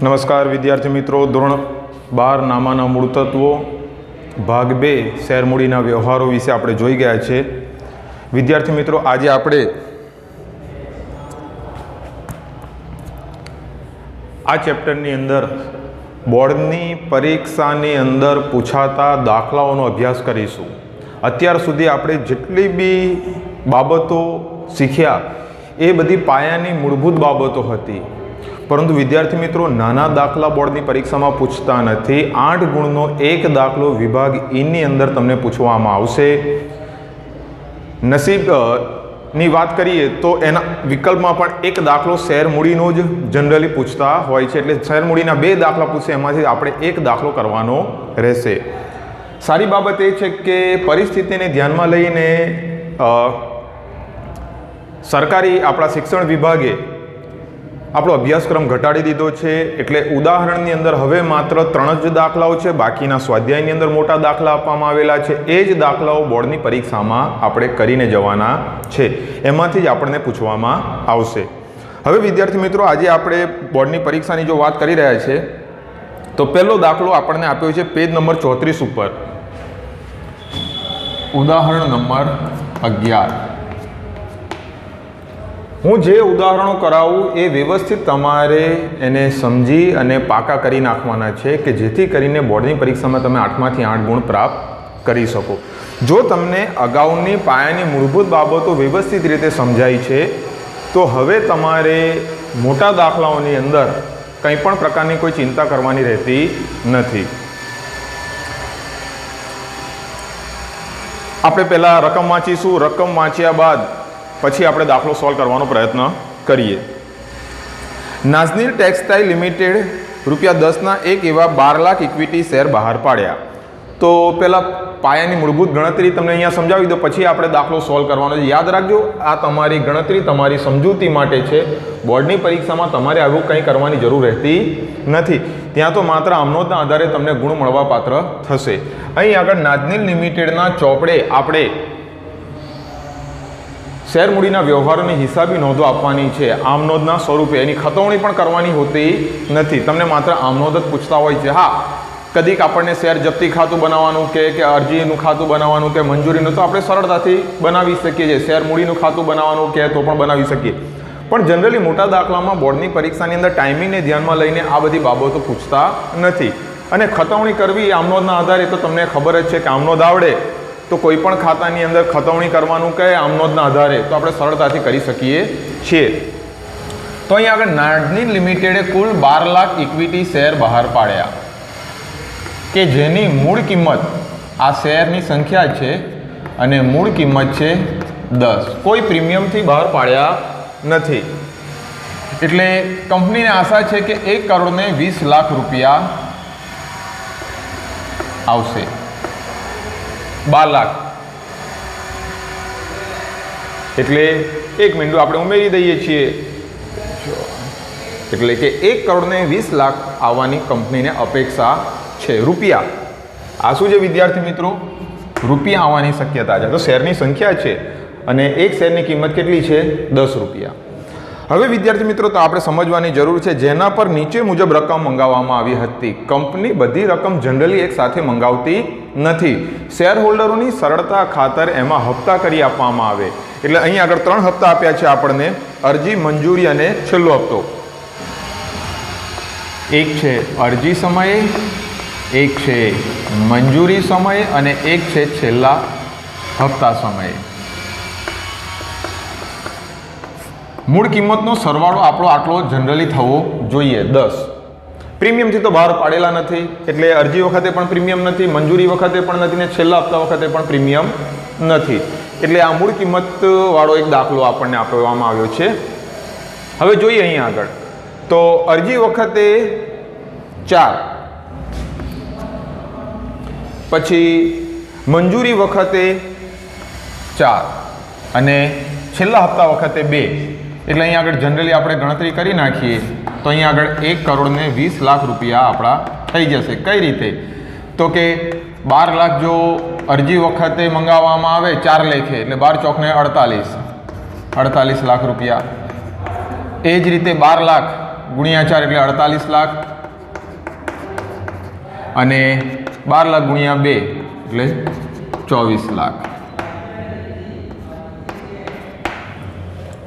નમસ્કાર વિદ્યાર્થી મિત્રો, ધોરણ 12 નામાના મૂળ તત્વો ભાગ 2 શેર મૂડીના વ્યવહારો વિશે આપણે જોઈ ગયા છે. વિદ્યાર્થી મિત્રો, આજે આપણે આ ચેપ્ટરની અંદર બોર્ડની પરીક્ષાની અંદર પૂછાતા દાખલાઓનો અભ્યાસ કરીશું. અત્યાર સુધી આપણે જેટલી બી બાબતો શીખ્યા એ બધી પાયાની મૂળભૂત બાબતો હતી, પરંતુ વિદ્યાર્થી મિત્રો, નાના દાખલા બોર્ડની પરીક્ષામાં પૂછતા નથી. 8 ગુણનો એક દાખલો વિભાગ ઈની અંદર તમને પૂછવામાં આવશે. નસીબની વાત કરીએ તો એના વિકલ્પમાં પણ એક દાખલો શેર મૂડીનો જ જનરલી પૂછતા હોય છે, એટલે શેર મૂડીના 2 દાખલા પૂછે, એમાંથી આપણે એક દાખલો કરવાનો રહેશે. સારી બાબત એ છે કે પરિસ્થિતિને ધ્યાનમાં લઈને સરકારી આપણા શિક્ષણ વિભાગે આપણો અભ્યાસક્રમ ઘટાડી દીધો છે. એટલે ઉદાહરણની અંદર હવે માત્ર 3 જ દાખલાઓ છે, બાકીના સ્વાધ્યાયની અંદર મોટા દાખલા આપવામાં આવેલા છે. એ જ દાખલાઓ બોર્ડની પરીક્ષામાં આપણે કરીને જવાના છે, એમાંથી જ આપણને પૂછવામાં આવશે. હવે વિદ્યાર્થી મિત્રો, આજે આપણે બોર્ડની પરીક્ષાની જો વાત કરી રહ્યા છે તો પહેલો દાખલો આપણને આપ્યો છે પેજ નંબર 34 ઉપર, ઉદાહરણ નંબર 11. હું જે ઉદાહરણો કરાવું એ વ્યવસ્થિત તમારે એને સમજી અને પાકા કરી નાખવાના છે, કે જેથી કરીને બોર્ડની પરીક્ષામાં તમે 8માંથી 8 ગુણ પ્રાપ્ત કરી શકો. જો તમને અગાઉની પાયાની મૂળભૂત બાબતો વ્યવસ્થિત રીતે સમજાય છે તો હવે તમારે મોટા દાખલાઓની અંદર કંઈ પણ પ્રકારની કોઈ ચિંતા કરવાની રહેતી નથી. આપણે પહેલાં રકમ વાંચીશું. રકમ વાંચ્યા બાદ પછી આપણે દાખલો સોલ્વ કરવાનો પ્રયત્ન કરીએ. નાઝનીલ ટેક્સટાઇલ લિમિટેડ ₹10ના એક એવા 12 લાખ ઇક્વિટી શેર બહાર પાડ્યા. તો પહેલાં પાયાની મૂળભૂત ગણતરી તમને અહીંયા સમજાવી દો, પછી આપણે દાખલો સોલ્વ કરવાનો છે. યાદ રાખજો, આ તમારી ગણતરી તમારી સમજૂતી માટે છે. બોર્ડની પરીક્ષામાં તમારે આવું કંઈ કરવાની જરૂર રહેતી નથી. ત્યાં તો માત્ર આમનોંધના આધારે તમને ગુણ મળવાપાત્ર થશે. અહીં આગળ નાઝનીલ લિમિટેડના ચોપડે આપણે શેર મૂડીના વ્યવહારોની હિસાબી નોંધો આપવાની છે, આમનોંધના સ્વરૂપે. એની ખતવણી પણ કરવાની હોતી નથી, તમને માત્ર આમનોંધ જ પૂછતા હોય છે. હા, કદીક આપણને શેર જપ્તી ખાતું બનાવવાનું કે અરજીનું ખાતું બનાવવાનું કે મંજૂરીનું, તો આપણે સરળતાથી બનાવી શકીએ છીએ. શેર મૂડીનું ખાતું બનાવવાનું કે તો પણ બનાવી શકીએ. પણ જનરલી મોટા દાખલામાં બોર્ડની પરીક્ષાની અંદર ટાઈમિંગને ધ્યાનમાં લઈને આ બધી બાબતો પૂછતા નથી. અને ખતવણી કરવી આમનોંધના આધારે તો તમને ખબર જ છે કે આમનોંધ આવડે તો કોઈ પણ ખાતાની અંદર ખતવણી કરવાનું કહે આમનોંધના આધારે તો આપણે સરળતાથી કરી શકીએ છીએ. તો અહીંયા આગળ નાઝનીલ લિમિટેડે કુલ 12 લાખ ઇક્વિટી શેર બહાર પાડ્યા, કે જેની મૂળ કિંમત આ શેરની સંખ્યા છે અને મૂળ કિંમત છે 10. કોઈ પ્રીમિયમથી બહાર પાડ્યા નથી. એટલે કંપનીને આશા છે કે 1,20 લાખ રૂપિયા આવશે. 12 લાખ એટલે 1 મિનિટ આપણે ઉમેરી દઈએ છીએ, એટલે કે 1,20 લાખ આવવાની કંપનીને અપેક્ષા છે. રૂપિયા, આ શું છે વિદ્યાર્થી મિત્રો? રૂપિયા આવવાની શક્યતા છે. તો શેરની સંખ્યા છે અને એક શેરની કિંમત કેટલી છે? 10 રૂપિયા. હવે વિદ્યાર્થી મિત્રો, તો આપણે સમજવાની જરૂર છે, જેના પર નીચે મુજબ રકમ મંગાવવામાં આવી હતી. કંપની બધી રકમ જનરલી એક સાથે મંગાવતી નથી. શેર હોલ્ડરોની સરળતા ખાતર એમાં હપ્તા કરી આપવામાં આવે. એટલે અહીં આગળ 3 હપ્તા આપ્યા છે આપણને: અરજી, મંજૂરી અને છેલ્લો હપ્તો. એક છે અરજી સમયે, એક છે મંજૂરી સમયે અને એક છે છેલ્લા હપ્તા સમયે. મૂળ કિંમતનો સરવાળો આપણો આટલો જનરલી થવો જોઈએ, 10. પ્રીમિયમથી તો બહાર પાડેલા નથી, એટલે અરજી વખતે પણ પ્રીમિયમ નથી, મંજૂરી વખતે પણ નથી ને છેલ્લા હપ્તા વખતે પણ પ્રીમિયમ નથી. એટલે આ મૂળ કિંમતવાળો એક દાખલો આપણને આપવામાં આવ્યો છે. હવે જોઈએ અહીં આગળ, તો અરજી વખતે 4, પછી મંજૂરી વખતે 4 અને છેલ્લા હપ્તા વખતે 2. એટલે અહીં આગળ જનરલી આપણે ગણતરી કરી નાખીએ તો અહીં આગળ 1,20 લાખ રૂપિયા આપણા થઈ જશે. કઈ રીતે? તો કે 12 લાખ જો અરજી વખતે મંગાવવામાં આવે 4 લેખે, એટલે 12 ચોકને 48 લાખ રૂપિયા. એ જ રીતે 12 લાખ ગુણ્યા 4 એટલે 48 લાખ અને 12 લાખ ગુણ્યા 2 એટલે 24 લાખ.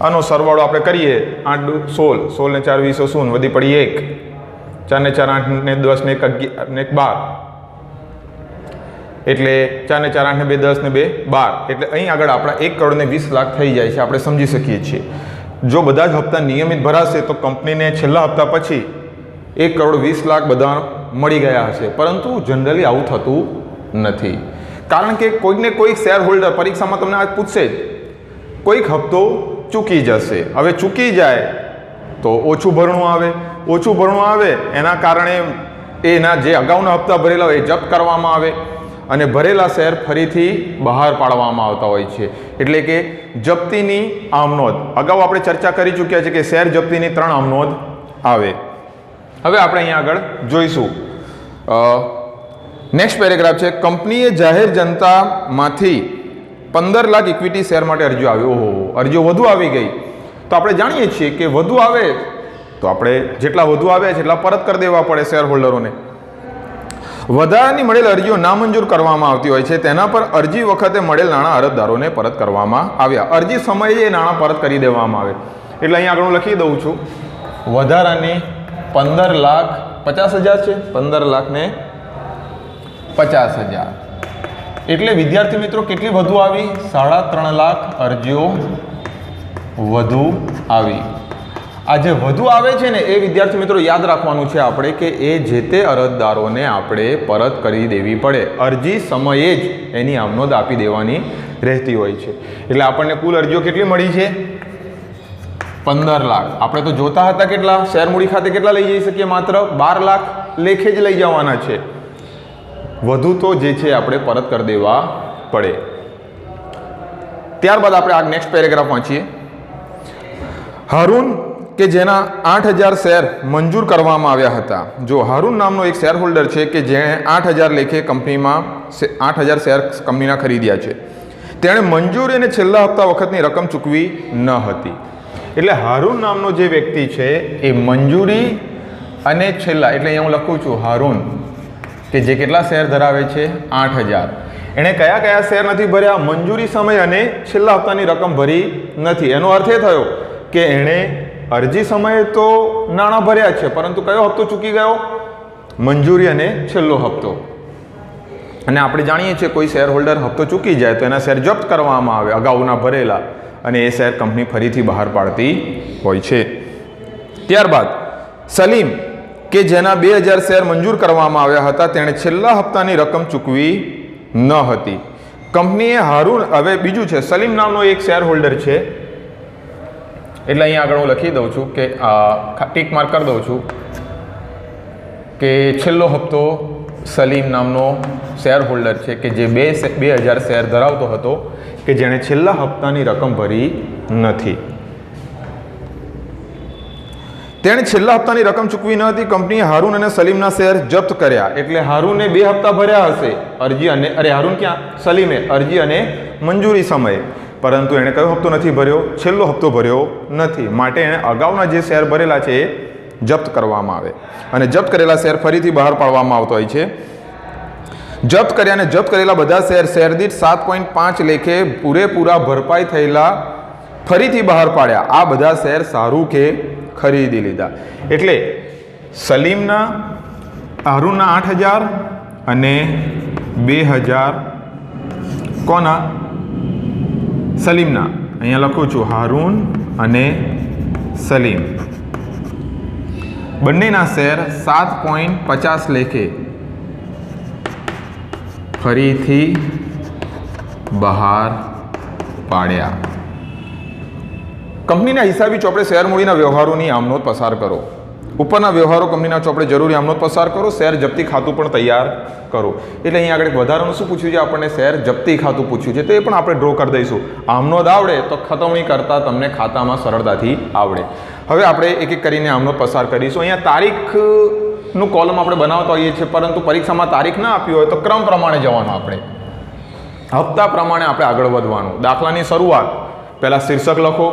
આનો સરવાળો આપણે કરીએ 8 દુ 16, 16 ને 4 20 શૂન્ય, વધી પડી 1, 4 ને 4 8 ને 10 ને 1 ને 1 12, એટલે 4 ને 4 8 ને 2 10 ને 2 12, એટલે અહીં આગળ આપણા 1 કરોડ ને 20 લાખ થઈ જાય છે. આપણે સમજી શકીએ છીએ જો બધા જ હપ્તા નિયમિત ભરાશે તો કંપનીને છેલ્લા હપ્તા પછી 1 કરોડ 20 લાખ બધા મળી ગયા હશે, પરંતુ જનરલી આવું થતું નથી. કારણ કે કોઈકને કોઈક શેર હોલ્ડર પરીક્ષામાં તમને આ પૂછશે જ, કોઈક હપ્તો ચૂકી જશે. હવે ચૂકી જાય તો ઓછું ભરણું આવે એના કારણે એના જે અગાઉના હપ્તા ભરેલા હોય એ જપ્ત કરવામાં આવે અને ભરેલા શેર ફરીથી બહાર પાડવામાં આવતા હોય છે. એટલે કે જપ્તીની આમનોંધ અગાઉ આપણે ચર્ચા કરી ચૂક્યા છે કે શેર જપ્તીની 3 આમનોંધ આવે. હવે આપણે અહીંયા આગળ જોઈશું. નેક્સ્ટ પેરેગ્રાફ છે, કંપનીએ જાહેર જનતામાંથી 15 લાખ ઇક્વિટી શેર માટે અરજીઓ આવી. ઓહો, અરજીઓ વધુ આવી ગઈ. તો આપણે જાણીએ છીએ કે વધુ આવે તો આપણે જેટલા વધુ આવ્યા છે એટલા પરત કરી દેવા પડે શેર હોલ્ડરોને. વધારાની મળેલ અરજીઓ નામંજૂર કરવામાં આવતી હોય છે, તેના પર અરજી વખતે મળેલ નાણાં અરજદારોને પરત કરવામાં આવ્યા. અરજી સમયે એ નાણાં પરત કરી દેવામાં આવે. એટલે અહીં આગળ હું લખી દઉં છું, વધારાની 15,50,000 છે, 15 લાખ ને 50,000. એટલે વિદ્યાર્થી મિત્રો કેટલી વધુ આવી? 3.5 લાખ અરજીઓ વધુ આવી. આ જે વધુ આવે છે ને એ વિદ્યાર્થી મિત્રો યાદ રાખવાનું છે આપણે કે એ જે તે અરજદારોને આપણે પરત કરી દેવી પડે. અરજી સમયે જ એની આમનોંધ આપી દેવાની રહેતી હોય છે. એટલે આપણને કુલ અરજીઓ કેટલી મળી છે? 15 લાખ. આપણે તો જોતા હતા કેટલા શેર મૂડી ખાતે કેટલા લઈ જઈ શકીએ? માત્ર 12 લાખ લેખે જ લઈ જવાના છે. વધુ તો જે છે આપણે પરત કરી દેવા પડે. ત્યારબાદ આપણે આ નેક્સ્ટ પેરેગ્રાફ વાંચીએ. હારૂન કે જેના 8,000 શેર મંજૂર કરવામાં આવ્યા હતા. જો હારૂન નામનો એક શેર હોલ્ડર છે કે જેણે 8,000 લેખે કંપનીમાં 8,000 શેર કંપનીના ખરીદ્યા છે. તેણે મંજૂરી અને છેલ્લા હપ્તા વખતની રકમ ચૂકવી ન હતી. એટલે હારૂન નામનો જે વ્યક્તિ છે એ મંજૂરી અને છેલ્લા, એટલે અહીંયા હું લખું છું હારૂન કે જે કેટલા શેર ધરાવે છે? 8,000. એણે કયા કયા શેર નથી ભર્યા? મંજૂરી સમય અને છેલ્લા હપ્તાની રકમ ભરી નથી. એનો અર્થ એ થયો કે એણે અરજી સમયે તો નાણાં ભર્યા છે, પરંતુ કયો હપ્તો ચૂકી ગયો? મંજૂરી અને છેલ્લો હપ્તો. અને આપણે જાણીએ છીએ કોઈ શેર હોલ્ડર હપ્તો ચૂકી જાય તો એના શેર જપ્ત કરવામાં આવે અગાઉના ભરેલા, અને એ શેર કંપની ફરીથી બહાર પાડતી હોય છે. ત્યારબાદ સલીમ કે જેના 2,000 શેર મંજૂર કરવામાં આવ્યા હતા, તેણે છેલ્લા હપ્તાની રકમ ચૂકવી ન હતી. કંપનીએ હારૂન, હવે બીજું છે સલીમ નામનો એક શેર હોલ્ડર છે. એટલે અહીંયા આગળ હું લખી દઉં છું કે ટીક માર્ક કરી દઉં છું કે છેલ્લો હપ્તો સલીમ નામનો શેર હોલ્ડર છે કે જે 2,000 શેર ધરાવતો હતો કે જેણે છેલ્લા હપ્તાની રકમ ભરી નથી. તેણે છેલ્લા હપ્તાની રકમ ચૂકવી ન હતી. કંપનીએ હારૂન અને સલીમના શેર જપ્ત કર્યા. એટલે હારૂને 2 હપ્તા ભર્યા હશે અરજી અને હારૂન ક્યાં? સલીમે અરજી અને મંજૂરી સમયે, પરંતુ એણે કયો હપ્તો નથી ભર્યો? છેલ્લો હપ્તો ભર્યો નથી. માટે એણે અગાઉના જે શેર ભરેલા છે એ જપ્ત કરવામાં આવે અને જપ્ત કરેલા શેર ફરીથી બહાર પાડવામાં આવતો હોય છે. જપ્ત કર્યા અને જપ્ત કરેલા બધા શેર દીઠ 7.5 લેખે પૂરેપૂરા ભરપાઈ થયેલા ફરીથી બહાર પાડ્યા. આ બધા શેર સારું કે ખરીદી લીધા. એટલે સલીમના, હારૂનના 8,000 અને 2,000 કોના? સલીમના. અહીંયા લખું છું હારૂન અને સલીમ. બંનેના શેર 7.50 લેખે ફરીથી બહાર પાડ્યા. કંપનીના હિસાબી ચોપડે શેર મૂડીના વ્યવહારોની આમનોંધ પસાર કરો. ઉપરના વ્યવહારો કંપનીના ચોપડે જરૂરી આમનોંધ પસાર કરો. શેર જપ્તી ખાતું પણ તૈયાર કરો. એટલે અહીંયા આગળ વધારાનું શું પૂછ્યું છે? આપણને શેર જપ્તી ખાતું પૂછ્યું છે, તો એ પણ આપણે ડ્રો કરી દઈશું. આમનોંધ આવડે તો ખતવણી કરતાં તમને ખાતામાં સરળતાથી આવડે. હવે આપણે એક એક કરીને આમનોંધ પસાર કરીશું. અહીંયા તારીખનું કોલમ આપણે બનાવતા હોઈએ છીએ, પરંતુ પરીક્ષામાં તારીખ ના આપી હોય તો ક્રમ પ્રમાણે જવાનું. આપણે હપ્તા પ્રમાણે આપણે આગળ વધવાનું. દાખલાની શરૂઆત પહેલાં શીર્ષક લખો,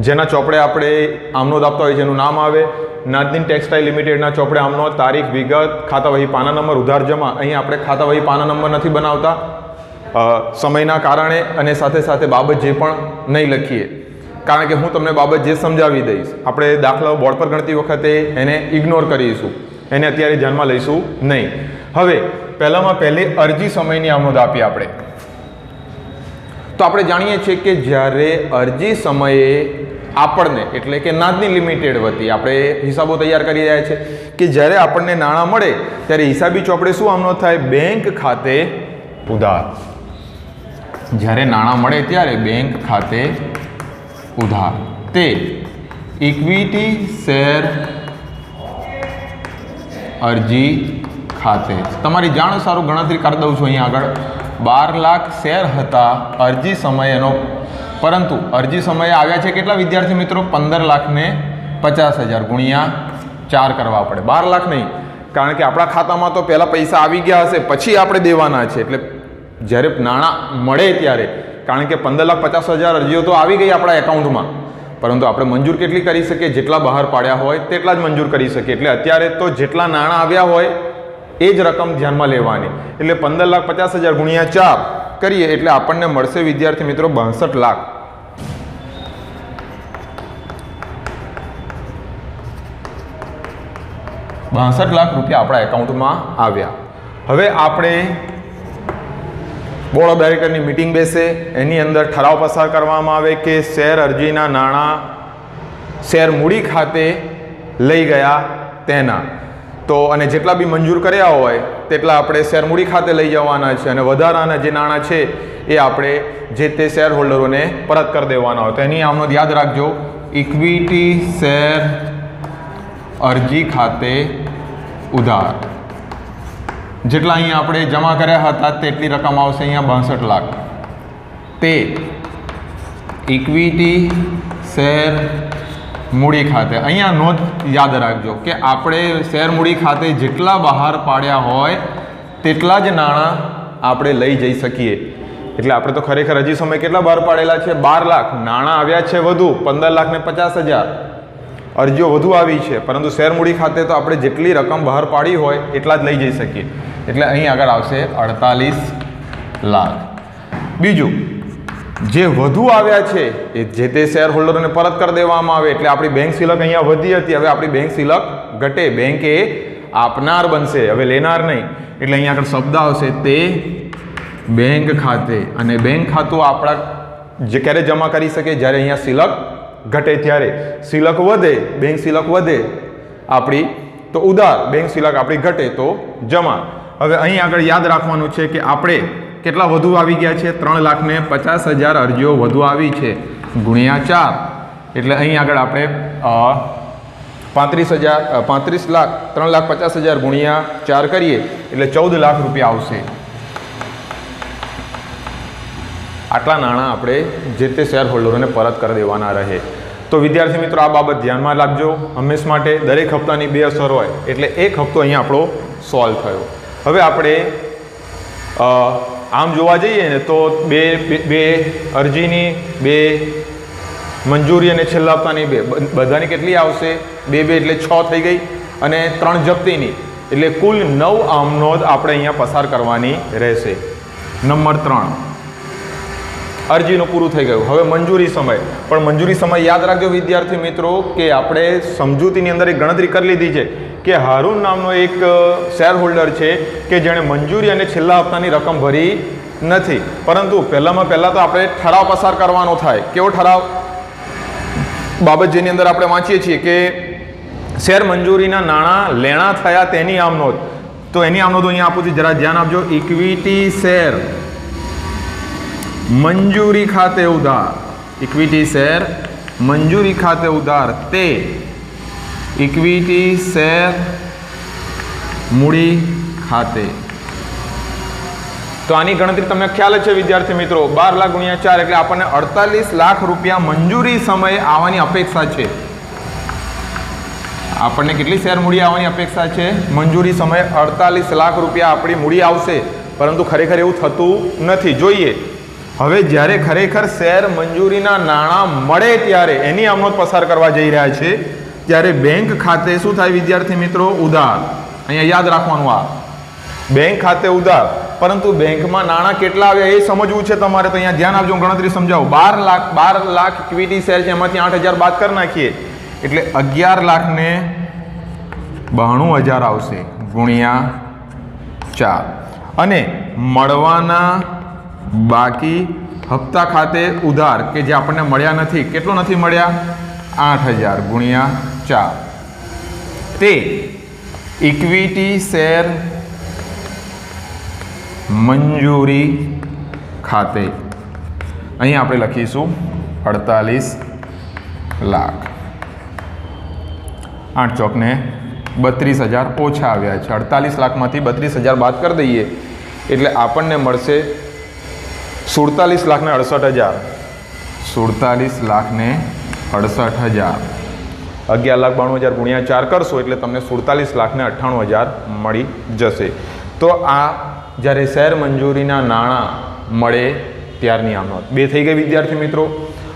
જેના ચોપડે આપણે આમનોંધ આપતા હોય છે એનું નામ આવે, નાદનીન ટેક્સટાઇલ લિમિટેડના ચોપડે આમનો તારીખ, વિગત, ખાતા વહી પાના નંબર, ઉધાર જમા. અહીં આપણે ખાતા વહી પાના નંબર નથી બનાવતા સમયના કારણે, અને સાથે સાથે બાબત જે પણ નહીં લખીએ, કારણ કે હું તમને બાબત જે સમજાવી દઈશ, આપણે દાખલાઓ બોર્ડ પર ગણતી વખતે એને ઇગ્નોર કરીશું, એને અત્યારે ધ્યાનમાં લઈશું નહીં. હવે પહેલામાં પહેલી અરજી સમયની આમનોંધ આપી આપણે. તો આપણે જાણીએ છીએ કે જ્યારે અરજી સમયે આપણને, એટલે કે નાદની લિમિટેડ વતી આપણે હિસાબો તૈયાર કરી રહ્યા છે કે જ્યારે આપણને નાણાં મળે ત્યારે હિસાબી ચોપડે શું આમનોંધ થાય? બેંક ખાતે ઉધાર. જ્યારે નાણાં મળે ત્યારે બેંક ખાતે ઉધાર, તે ઇક્વિટી શેર અરજી ખાતે. તમારી જાણ સારું ગણતરી કરી દઉં છું અહીંયા આગળ. 12 લાખ શેર હતા અરજી સમયનો, પરંતુ અરજી સમયે આવ્યા છે કેટલા વિદ્યાર્થી મિત્રો? 15,50,000 ગુણ્યા 4 કરવા પડે. 12 લાખ નહીં, કારણ કે આપણા ખાતામાં તો પહેલાં પૈસા આવી ગયા હશે, પછી આપણે દેવાના છે. એટલે જ્યારે નાણાં મળે ત્યારે, કારણ કે 15,50,000 અરજીઓ તો આવી ગઈ આપણા એકાઉન્ટમાં, પરંતુ આપણે મંજૂર કેટલી કરી શકીએ? જેટલા બહાર પાડ્યા હોય તેટલા જ મંજૂર કરી શકીએ. એટલે અત્યારે તો જેટલા નાણાં આવ્યા હોય એ જ રકમ ધ્યાનમાં લેવાની. એટલે 15,50,000 ગુણ્યા 4 કરીએ એટલે આપણને મળશે વિદ્યાર્થી મિત્રો 62 લાખ. ₹62,00,000 આપણા એકાઉન્ટમાં આવ્યા. હવે આપણે બોર્ડ ઓફ ડાયરેક્ટરની મિટિંગ બેસે, એની અંદર ઠરાવ પસાર કરવામાં આવે કે શેર અરજીના નાણાં શેર મૂડી ખાતે લઈ ગયા તેના. તો અને જેટલા બી મંજૂર કર્યા હોય તેટલા આપણે શેર મૂડી ખાતે લઈ જવાના છે, અને વધારાના જે નાણાં છે એ આપણે જે તે શેર હોલ્ડરોને પરત કરી દેવાના હોય. તો એની આમનોંધ યાદ રાખજો. ઇક્વિટી શેર અરજી ખાતે ઉધાર. જેટલા અહીંયા આપણે જમા કર્યા હતા તેટલી રકમ આવશે અહીંયા 62 લાખ. તે ઇક્વિટી શેર મૂડી ખાતે. અહીંયા નોંધ યાદ રાખજો કે આપણે શેર મૂડી ખાતે જેટલા બહાર પાડ્યા હોય તેટલા જ નાણાં આપણે લઈ જઈ શકીએ. એટલે આપણે તો ખરેખર હજી સમય કેટલા બહાર પાડેલા છે? 12 લાખ. નાણાં આવ્યા છે વધુ, 15,50,000 અરજીઓ વધુ આવી છે, પરંતુ શેર મૂડી ખાતે તો આપણે જેટલી રકમ બહાર પાડી હોય એટલા જ લઈ જઈ શકીએ. એટલે અહીં આગળ આવશે 48 લાખ. બીજું, જે વધુ આવ્યા છે એ જે તે શેર હોલ્ડરોને પરત કરી દેવામાં આવે. એટલે આપણી બેંક સિલક અહીંયા વધી હતી, હવે આપણી બેંક સિલક ઘટે. બેંક એ આપનાર બનશે, હવે લેનાર નહીં. એટલે અહીંયા આગળ શબ્દ આવશે તે બેંક ખાતે. અને બેંક ખાતું આપણા જે ક્યારે જમા કરી શકે? જ્યારે અહીંયા સિલક ઘટે ત્યારે. સિલક વધે, બેંક સિલક વધે આપણી તો ઉધાર, બેંક સિલક આપણી ઘટે તો જમા. હવે અહીં આગળ યાદ રાખવાનું છે કે આપણે કેટલા વધુ આવી ગયા છે? 3,50,000 અરજીઓ વધુ આવી છે ગુણ્યા 4. એટલે અહીં આગળ આપણે 3,50,000 ગુણ્યા 4 કરીએ એટલે 14 લાખ રૂપિયા આવશે. આટલા નાણાં આપણે જે તે શેર હોલ્ડરોને પરત કરી દેવાના રહે. તો વિદ્યાર્થી મિત્રો આ બાબત ધ્યાનમાં રાખજો. હંમેશ માટે દરેક હપ્તાની 2 અસર હોય, એટલે એક હપ્તો અહીંયા આપણો સોલ્વ થયો. હવે આપણે આમ જોવા જઈએ ને તો બે અરજીની, 2 મંજૂરી અને છેલ્લા હપ્તાની 2, બધાની કેટલી આવશે? 2 એટલે 6 થઈ ગઈ, અને 3 જપ્તીની, એટલે કુલ 9 આમનોંધ આપણે અહીંયા પસાર કરવાની રહેશે. નંબર 3 અરજીનું પૂરું થઈ ગયું. હવે મંજૂરી સમય. પણ મંજૂરી સમય યાદ રાખજો વિદ્યાર્થી મિત્રો કે આપણે સમજૂતીની અંદર એક ગણતરી કરી લીધી છે કે હારૂન નામનો એક શેર હોલ્ડર છે કે જેણે મંજૂરી અને છેલ્લા હપ્તાની રકમ ભરી નથી. પરંતુ પહેલાં તો આપણે ઠરાવ પસાર કરવાનો થાય. કેવો ઠરાવ? બાબત જેની અંદર આપણે વાંચીએ છીએ કે શેર મંજૂરીના નાણાં લેણા થયા તેની આમનોંધ. તો એની આમનોંધ અહીંયા આપું છું, જરા ધ્યાન આપજો. ઇક્વિટી શેર મંજૂરી ખાતે ઉધાર. ઇક્વિટી શેર મંજૂરી ખાતે ઉધાર, તે ઇક્વિટી શેર મૂડી ખાતે. તો આની ગણતરી તમને ખ્યાલ જ છે વિદ્યાર્થી મિત્રો. 12 લાખ ગુણ્યા 4 એટલે આપણને 48 લાખ રૂપિયા મંજૂરી સમયે આવવાની અપેક્ષા છે. આપણને કેટલી શેર મૂડી આવવાની અપેક્ષા છે? મંજૂરી સમયે 48 લાખ રૂપિયા આપણી મૂડી આવશે, પરંતુ ખરેખર એવું થતું નથી. જોઈએ હવે જ્યારે ખરેખર શેર મંજૂરીના નાણાં મળે ત્યારે એની આમનોંધ પસાર કરવા જઈ રહ્યા છે. ત્યારે બેંક ખાતે શું થાય વિદ્યાર્થી મિત્રો? ઉધાર. અહીંયા યાદ રાખવાનું, આ બેંક ખાતે ઉધાર. પરંતુ બેંકમાં નાણાં કેટલા આવ્યા એ સમજવું છે તમારે, તો અહીંયા ધ્યાન આપજો, ગણતરી સમજાવું. 12 લાખ ઇક્વિટી શેર છે, એમાંથી 8,000 બાદ કરી નાખીએ એટલે 11,92,000 આવશે ગુણ્યા 4. અને મળવાના બાકી હપ્તા ખાતે ઉધાર કે જે આપણને મળ્યા નથી, કેટલો નથી મળ્યા? 8,000 ગુણ્યા 4. તે ઇક્વિટી શેર મંજૂરી ખાતે, અહીં આપણે લખીશું 48 લાખ. 8 ચોકને 32,000 ઓછા આવ્યા છે. 48 લાખમાંથી 32,000 બાદ કરી દઈએ એટલે આપણને મળશે 47,68,000. 47,68,000. 11,92,000 ગુણ્યા 4 કરશો એટલે તમને 47,98,000 મળી જશે. તો આ જ્યારે શેર મંજૂરીના નાણાં મળે ત્યારની આમ નોંધ. 2 થઈ ગઈ વિદ્યાર્થી મિત્રો.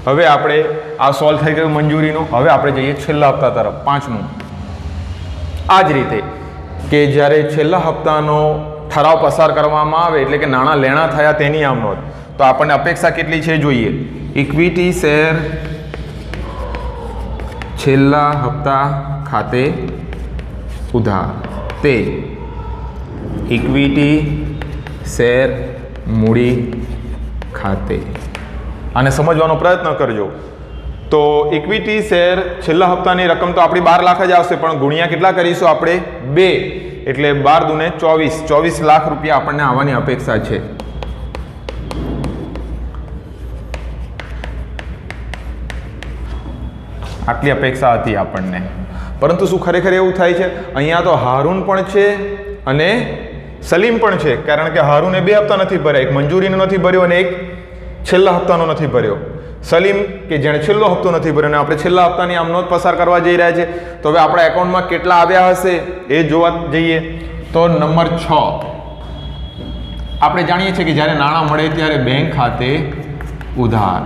હવે આપણે આ સોલ્વ થઈ ગયું મંજૂરીનું. હવે આપણે જઈએ છેલ્લા હપ્તા તરફ, 5મું. આ જ રીતે કે જ્યારે છેલ્લા હપ્તાનો ઠરાવ પસાર કરવામાં આવે એટલે કે નાણાં લેણા થયા તેની આમ નોંધ, તો આપણને અપેક્ષા કેટલી છે જોઈએ. ઇક્વિટી શેર છેલ્લા હપ્તા ખાતે ઉધાર, તે ઇક્વિટી શેર મૂડી ખાતે. આને સમજવાનો પ્રયત્ન કરજો. તો ઇક્વિટી શેર છેલ્લા હપ્તાની રકમ તો આપણી 12 લાખ જ આવશે, પણ ગુણ્યા કેટલા કરીશું આપણે? 2, એટલે 12 દુને 24 લાખ રૂપિયા આપણને આવવાની અપેક્ષા છે. આટલી અપેક્ષા હતી આપણને. પરંતુ શું ખરેખર એવું થાય છે? અહીંયા તો હારૂન પણ છે અને સલીમ પણ છે, કારણ કે હારૂને 2 હપ્તા નથી ભર્યા, એક મંજૂરીનો નથી ભર્યો અને એક છેલ્લા હપ્તાનો નથી ભર્યો. સલીમ કે જેણે છેલ્લો હપ્તો નથી ભર્યો, અને આપણે છેલ્લા હપ્તાની આમ નોંધ પસાર કરવા જઈ રહ્યા છે. તો હવે આપણા એકાઉન્ટમાં કેટલા આવ્યા હશે એ જોવા જઈએ. તો નંબર 6 આપણે જાણીએ છીએ કે જ્યારે નાણાં મળે ત્યારે બેંક ખાતે ઉધાર.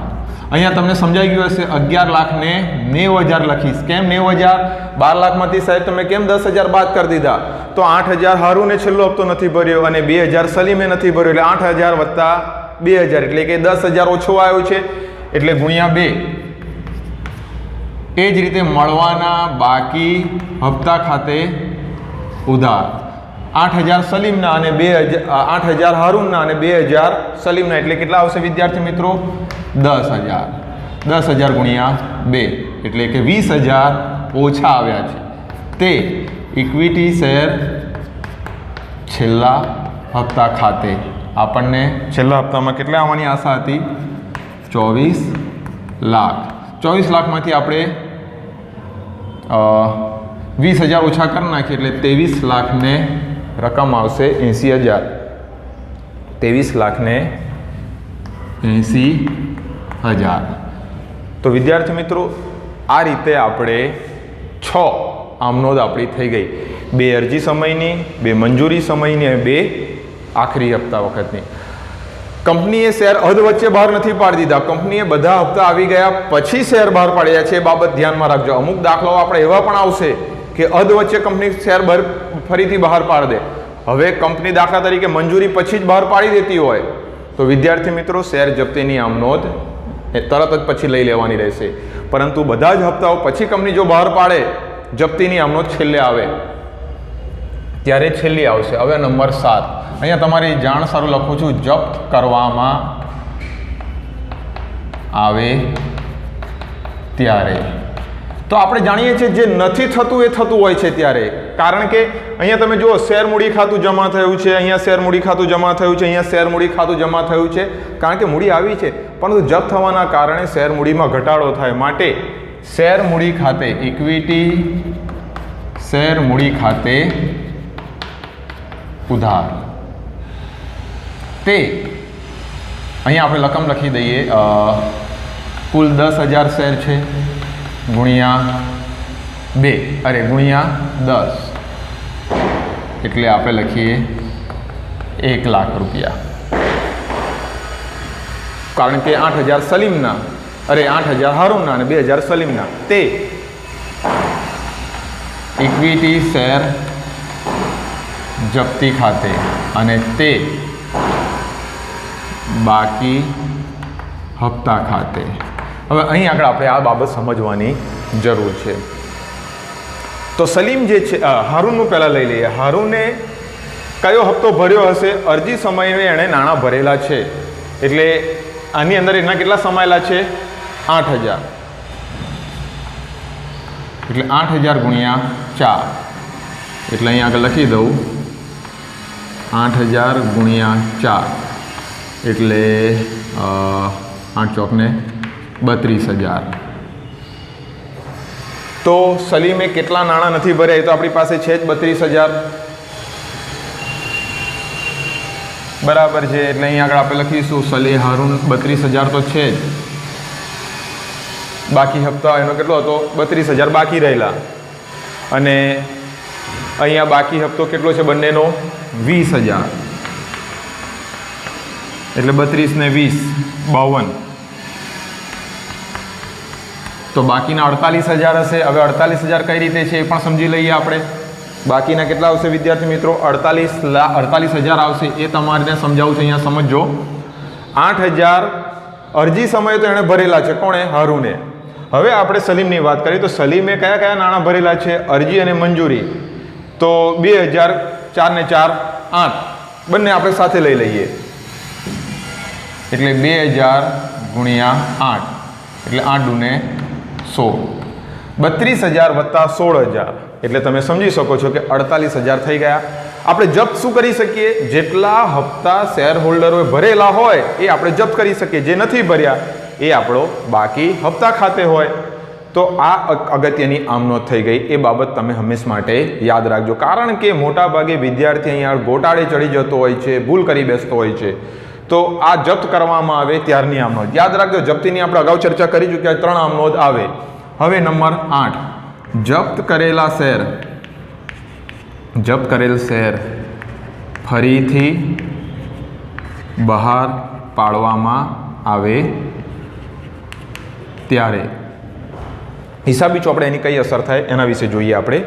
અહીંયા તમને સમજાઈ ગયું હશે. 11,90,000 લખીશ. કેમ 90,000? 12 લાખમાંથી સાહેબ તમે કેમ 10,000 બાદ કરી દીધા? તો 8,000 હારૂને છેલ્લો હપ્તો નથી ભર્યો અને 2,000 સલીમે નથી ભર્યો, એટલે 8,000 વત્તા 2,000 એટલે કે 10,000 ઓછો આવ્યો છે, એટલે ગુણ્યા 2. એ જ રીતે મળવાના બાકી હપ્તા ખાતે ઉધાર 8,000 સલીમના અને 8,000 હારૂનના અને 2,000 સલીમના, એટલે કેટલા આવશે વિદ્યાર્થી મિત્રો? 10,000. 10,000 ગુણ્યા 2 એટલે કે 20,000 ઓછા આવ્યા છે. તે ઇક્વિટી શેર છેલ્લા હપ્તા ખાતે આપણને છેલ્લા હપ્તામાં કેટલા આવવાની આશા હતી? 24 લાખ. 24 લાખમાંથી આપણે 20,000 ઓછા કરી નાખીએ એટલે 23 લાખને રકમ આવશે 80,000. 23,80,000. તો વિદ્યાર્થી મિત્રો આ રીતે આપણે 6 આમનોંધ આપણી થઈ ગઈ. 2 અરજી સમયની, 2 મંજૂરી સમયની અને 2 આખરી હપ્તા વખતની. કંપનીએ શેર અધ વચ્ચે બહાર નથી પાડી દીધા. કંપનીએ બધા હપ્તા આવી ગયા પછી શેર બહાર પાડ્યા છે. એ બાબત ધ્યાનમાં રાખજો. અમુક દાખલાઓ આપણે એવા પણ આવશે કે અધ વચ્ચે કંપની શેર ફરીથી બહાર પાડી દે. હવે કંપની દાખલા તરીકે મંજૂરી પછી જ બહાર પાડી દેતી હોય તો વિદ્યાર્થી મિત્રો શેર જપ્તીની આમ નોંધ એ તરત જ પછી લઈ લેવાની રહેશે. પરંતુ બધા જ હપ્તાઓ પછી કંપની જો બહાર પાડે, જપ્તીની આમ નોંધ છેલ્લે આવે ત્યારે છેલ્લી આવશે. હવે નંબર 7 અહીંયા તમારી જાણ સારું લખું છું. જપ્ત કરવામાં આવે ત્યારે. તો આપણે જાણીએ છીએ જે નથી થતું એ થતું હોય છે ત્યારે. કારણ કે અહીંયા તમે જુઓ શેર મૂડી ખાતું જમા થયું છે, અહીંયા શેર મૂડી ખાતું જમા થયું છે, અહીંયા શેર મૂડી ખાતું જમા થયું છે, કારણ કે મૂડી આવી છે. પરંતુ જપ્ત થવાના કારણે શેર મૂડીમાં ઘટાડો થાય, માટે શેર મૂડી ખાતે ઇક્વિટી શેર મૂડી ખાતે ઉધાર. તે અહીંયા આપણે રકમ લખી દઈએ. કુલ 10,000 શેર છે ગુણ્યા 2 ગુણ્યા 10 એટલે આપણે લખીએ 1 લાખ રૂપિયા. કારણ કે 8,000 સલીમના 8,000 હારૂનના અને 2,000 સલીમના, તે ઇક્વિટી શેર જપ્તી ખાતે અને તે બાકી હપ્તા ખાતે. હવે અહીં આગળ આપણે આ બાબત સમજવાની જરૂર છે. તો સલીમ જે છે, હારૂનનું પહેલાં લઈ લઈએ. હારૂને કયો હપ્તો ભર્યો હશે? અરજી સમયે એણે નાણાં ભરેલા છે, એટલે આની અંદર એના કેટલા સમાયેલા છે? 8000. એટલે 8000 ગુણ્યા 4, એટલે અહીં આગળ લખી દઉં 8000 ગુણ્યા 4, એટલે 8 ચોકને 32000. તો સલીમે કેટલા નાણાં નથી ભર્યા? એ તો આપણી પાસે છે જ 32000, બરાબર છે. એટલે અહીં આગળ આપણે લખીશું હારૂન 32000 તો છે જ, બાકી હપ્તા એનો કેટલો હતો? 32000 બાકી રહેલા. અને અહીંયા બાકી હપ્તો કેટલો છે બંનેનો? 20000. એટલે 32 ને 20 52. તો બાકીના 48000 હશે. હવે 48000 કઈ રીતે છે એ પણ સમજી લઈએ આપણે. બાકીના કેટલા આવશે વિદ્યાર્થી મિત્રો? 48000 આવશે. એ તમારે સમજાવું છે, અહીંયા સમજો. 8000 અરજી સમયે તો એણે ભરેલા છે. કોણે? હારૂને. હવે આપણે સલીમની વાત કરીએ તો સલીમે કયા કયા નાણાં ભરેલા છે? અરજી અને મંજૂરી. તો 2000, 4 ને 4 8, બંને આપણે સાથે લઈ લઈએ. એટલે 2000 ગુણ્યા 8, એટલે 8 દૂને 16. 32000 વત્તા 16000, એટલે તમે સમજી શકો છો કે 48000 થઈ ગયા. આપણે જપ્ત શું કરી શકીએ? જેટલા હપ્તા શેર હોલ્ડરોએ ભરેલા હોય એ આપણે જપ્ત કરી શકીએ. જે નથી ભર્યા એ આપણો બાકી હપ્તા ખાતે હોય. તો આ અગત્યની આમનોંધ થઈ ગઈ. એ બાબત તમે હંમેશા માટે યાદ રાખજો, કારણ કે મોટા ભાગે વિદ્યાર્થી અહીંયા ગોટાળે ચડી જતો હોય છે, ભૂલ કરી બેસતો હોય છે. તો આ જપ્ત કરવામાં આવે ત્યારની આમનોંધ યાદ રાખજો. જપ્તીની આપણે અગાઉ ચર્ચા કરી ચૂક્યા, 3 આમનોંધ આવે. હવે નંબર 8, જપ્ત કરેલા શેર, જપ્ત કરેલ શેર ફરીથી બહાર પાડવામાં આવે ત્યારે હિસાબી ચોપડે એની કઈ અસર થાય એના વિશે જોઈએ આપણે.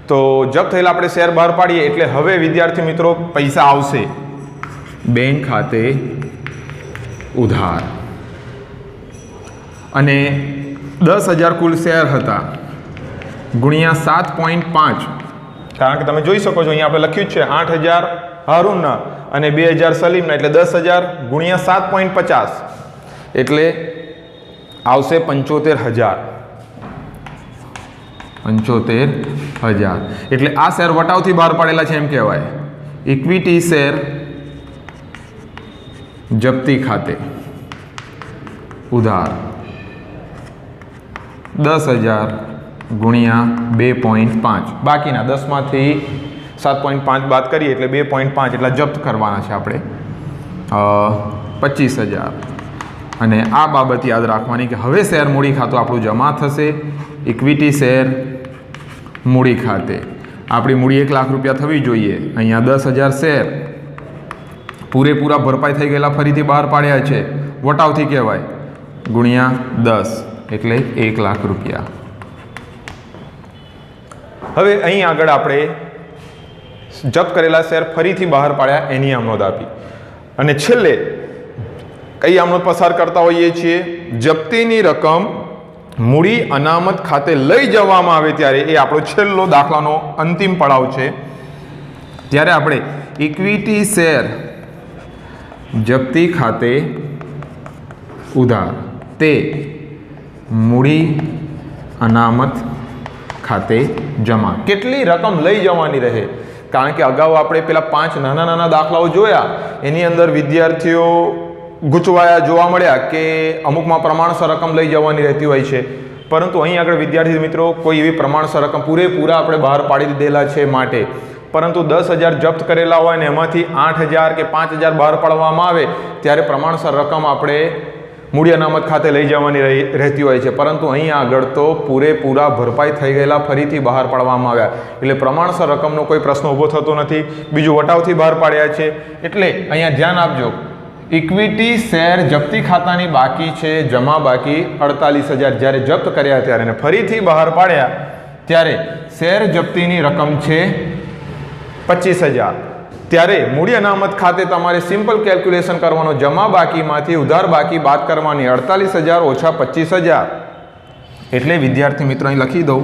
તો જપ્ત થયેલા આપણે શેર બહાર પાડીએ એટલે હવે વિદ્યાર્થી મિત્રો પૈસા આવશે બેંક ખાતે ઉધાર. અને 10000 કુલ શેર હતા ગુણ્યા 7.5, કારણ કે તમે જોઈ શકો છો અહીંયા આપણે લખ્યું જ છે 8000 હારૂનના અને 2000 સલીમના, એટલે 10000 ગુણ્યા 7.50, એટલે આવશે 75000. 75000 એટલે આ શેર વટાવથી બહાર પાડેલા છે એમ કહેવાય. ઇક્વિટી શેર જપ્તી ખાતે ઉધાર 10000 ગુણ્યા 2.5, બાકીના 10માંથી 7.5 બાદ કરીએ એટલે 2.5, એટલા જપ્ત કરવાના છે આપણે 25000. અને આ બાબત યાદ રાખવાની કે હવે શેર મૂડી ખાતું આપણું જમા થશે. ઇક્વિટી શેર મૂડી ખાતે આપણી મૂડી 1 લાખ રૂપિયા થવી જોઈએ. અહીંયા 10000 શેર પૂરેપૂરા ભરપાઈ થઈ ગયેલા ફરીથી બહાર પાડ્યા છે, વટાવથી કહેવાય, ગુણ્યા 10 એટલે 1 લાખ રૂપિયા. હવે અહીં આગળ આપણે જપ્ત કરેલા શેર ફરીથી બહાર પાડ્યા એની આમનોંધ આપી. અને છેલ્લે કઈ આમનોંધ પસાર કરતા હોઈએ છીએ? જપ્તીની રકમ મૂડી અનામત ખાતે લઈ જવામાં આવે ત્યારે, એ આપણો છેલ્લો દાખલાનો અંતિમ પડાવ છે. ત્યારે આપણે ઇક્વિટી શેર જપ્તી ખાતે ઉધાર તે મૂડી અનામત ખાતે જમા. કેટલી રકમ લઈ જવાની રહે? કારણ કે અગાઉ આપણે પેલા 5 નાના નાના દાખલાઓ જોયા, એની અંદર વિદ્યાર્થીઓ ગૂંચવાયા જોવા મળ્યા કે અમુકમાં પ્રમાણસર રકમ લઈ જવાની રહેતી હોય છે, પરંતુ અહીં આગળ વિદ્યાર્થી મિત્રો કોઈ એવી પ્રમાણસર રકમ પૂરેપૂરા આપણે બહાર પાડી દીધેલા છે માટે. પરંતુ 10000 જપ્ત કરેલા હોય ને એમાંથી 8000 કે 5000 બહાર પાડવામાં આવે ત્યારે પ્રમાણસર રકમ આપણે મૂડી અનામત ખાતે લઈ જવાની રહેતી હોય છે. પરંતુ અહીં આગળ તો પૂરેપૂરા ભરપાઈ થઈ ગયેલા ફરીથી બહાર પાડવામાં આવ્યા, એટલે પ્રમાણસર રકમનો કોઈ પ્રશ્ન ઊભો થતો નથી. બીજું વટાવથી બહાર પાડ્યા છે, એટલે અહીંયા ધ્યાન આપજો. ઇક્વિટી શેર જપ્તી ખાતાની બાકી છે જમા બાકી 48000, જ્યારે જપ્ત કર્યા ત્યારે અને ફરીથી બહાર પાડ્યા ત્યારે શેર જપ્તીની રકમ છે 25,000, ત્યારે મૂડી અનામત ખાતે તમારે સિમ્પલ કેલ્ક્યુલેશન કરવાનો, જમા બાકીમાંથી ઉધાર બાકી બાદ કરવાની, 48,000 ઓછા 25,000, એટલે વિદ્યાર્થી મિત્રો અહીં લખી દઉં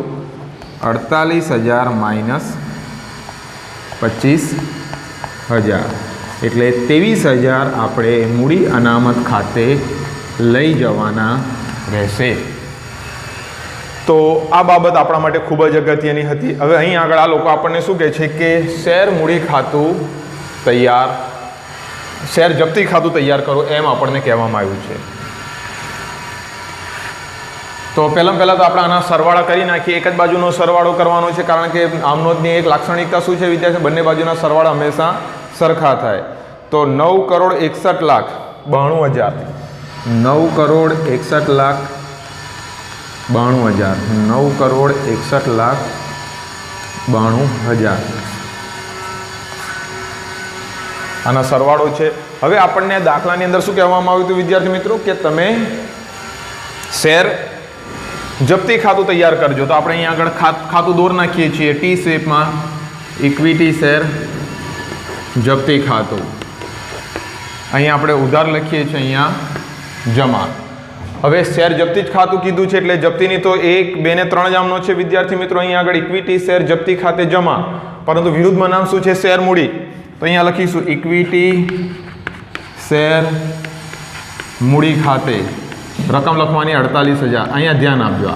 48,000 માઇનસ 25,000, એટલે 23,000 આપણે મૂડી અનામત ખાતે લઈ જવાના રહેશે. તો આ બાબત આપણા માટે ખૂબ જ અગત્યની હતી. હવે અહીં આગળ આ લોકો આપણને શું કહે છે કે શેર મૂડી ખાતું તૈયાર, શેર જપ્તી ખાતું તૈયાર કરો એમ આપણને કહેવામાં આવ્યું છે. તો પહેલાં તો આપણે આના સરવાળા કરી નાખીએ. એક જ બાજુનો સરવાળો કરવાનો છે, કારણ કે આમનોંધની એક લાક્ષણિકતા શું છે વિદ્યાર્થી, બંને બાજુના સરવાળા હંમેશા સરખા થાય. તો 9,61,92,000, 9,61,92,000, 9,61,92,000 આના સરવાળો છે. હવે આપણને દાખલાની અંદર શું કહેવામાં આવ્યું હતું વિદ્યાર્થી મિત્રો કે તમે શેર જપ્તી ખાતું તૈયાર કરજો. તો આપણે અહીંયા આગળ ખાતું દોર નાખીએ છીએ ટી શેપમાં, ઇક્વિટી શેર જપ્તી ખાતું. અહીંયા આપણે ઉધાર લખીએ છીએ, અહીંયા જમા. હવે શેર જપ્તી જ ખાતું કીધું છે એટલે જપ્તીની તો 1, 2 ને 3 જ આમનો છે વિદ્યાર્થી મિત્રો. અહીંયા આગળ ઇક્વિટી શેર જપ્તી ખાતે જમા, પરંતુ વિરુદ્ધમાં નામ શું છે, શેર મૂડી. તો અહીંયા લખીશું ઇક્વિટી શેર મૂડી ખાતે રકમ લખવાની 48,000. અહીંયા ધ્યાન આપજો,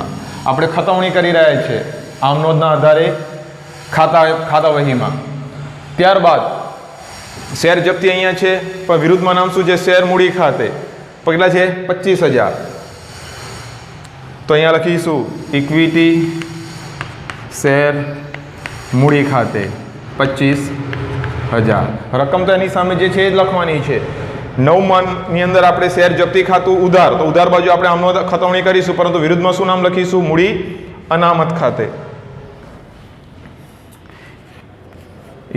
આપણે ખતવણી કરી રહ્યા છીએ આમનોંધના આધારે ખાતા વહીમાં. ત્યારબાદ શેર જપ્તી અહીંયા છે, પણ વિરુદ્ધમાં નામ શું છે, શેર મૂડી ખાતે. કેટલા છે, 25,000. તો અહીંયા લખીશું ઇક્વિટી શેર મૂડી ખાતે 25,000. રકમ તો એની સામે જે છે એ જ લખવાની છે. 9 ની અંદર આપણે શેર જપ્તી ખાતું ઉધાર, તો ઉધાર બાજુ આપણે આમનો ખતવણી કરીશું, પરંતુ વિરુદ્ધમાં શું નામ લખીશું, મૂડી અનામત ખાતે.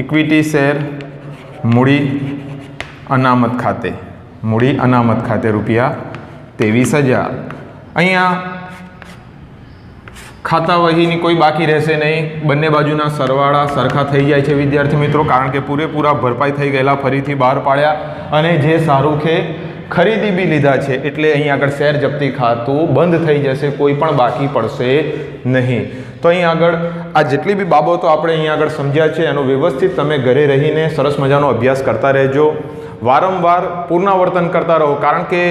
ઇક્વિટી શેર મૂડી અનામત ખાતે, મૂડી અનામત ખાતે ₹23,000. અહીંયા ખાતા વહીની કોઈ બાકી રહેશે નહીં, બંને બાજુના સરવાળા સરખા થઈ જાય છે વિદ્યાર્થી મિત્રો, કારણ કે પૂરેપૂરા ભરપાઈ થઈ ગયેલા ફરીથી બહાર પાડ્યા, અને જે સારું કે ખરીદી બી લીધા છે, એટલે અહીં આગળ શેર જપ્તી ખાતું બંધ થઈ જશે, કોઈ પણ બાકી પડશે નહીં. તો અહીં આગળ આ જેટલી બી બાબતો આપણે અહીં આગળ સમજ્યા છે એનો વ્યવસ્થિત તમે ઘરે રહીને સરસ મજાનો અભ્યાસ કરતા રહેજો, વારંવાર પુનરાવર્તન કરતા રહો. કારણ કે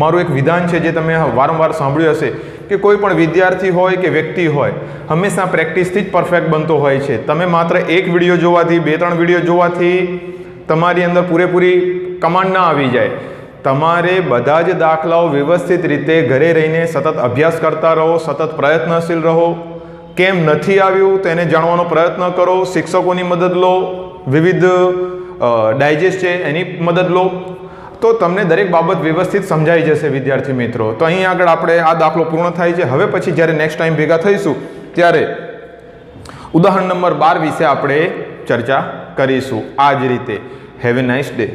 મારું એક વિધાન છે જે તમે વારંવાર સાંભળ્યું હશે કે કોઈ પણ વિદ્યાર્થી હોય કે વ્યક્તિ હોય, હંમેશા પ્રેક્ટિસથી જ પરફેક્ટ બનતો હોય છે. તમે માત્ર એક વિડીયો જોવાથી, 2-3 વિડીયો જોવાથી તમારી અંદર પૂરેપૂરી કમાન્ડ ના આવી જાય. તમારે બધા જ દાખલાઓ વ્યવસ્થિત રીતે ઘરે રહીને સતત અભ્યાસ કરતા રહો, સતત પ્રયત્નશીલ રહો. કેમ નથી આવ્યું તેને જાણવાનો પ્રયત્ન કરો, શિક્ષકોની મદદ લો, વિવિધ ડાયજેસ્ટ છે એની મદદ લો, તો તમને દરેક બાબત વ્યવસ્થિત સમજાઈ જશે વિદ્યાર્થી મિત્રો. તો અહીં આગળ આપણે આ દાખલો પૂર્ણ થાય છે. હવે પછી જ્યારે નેક્સ્ટ ટાઈમ ભેગા થઈશું ત્યારે ઉદાહરણ નંબર 12 વિશે આપણે ચર્ચા કરીશું. આ જ રીતે. Have a nice day.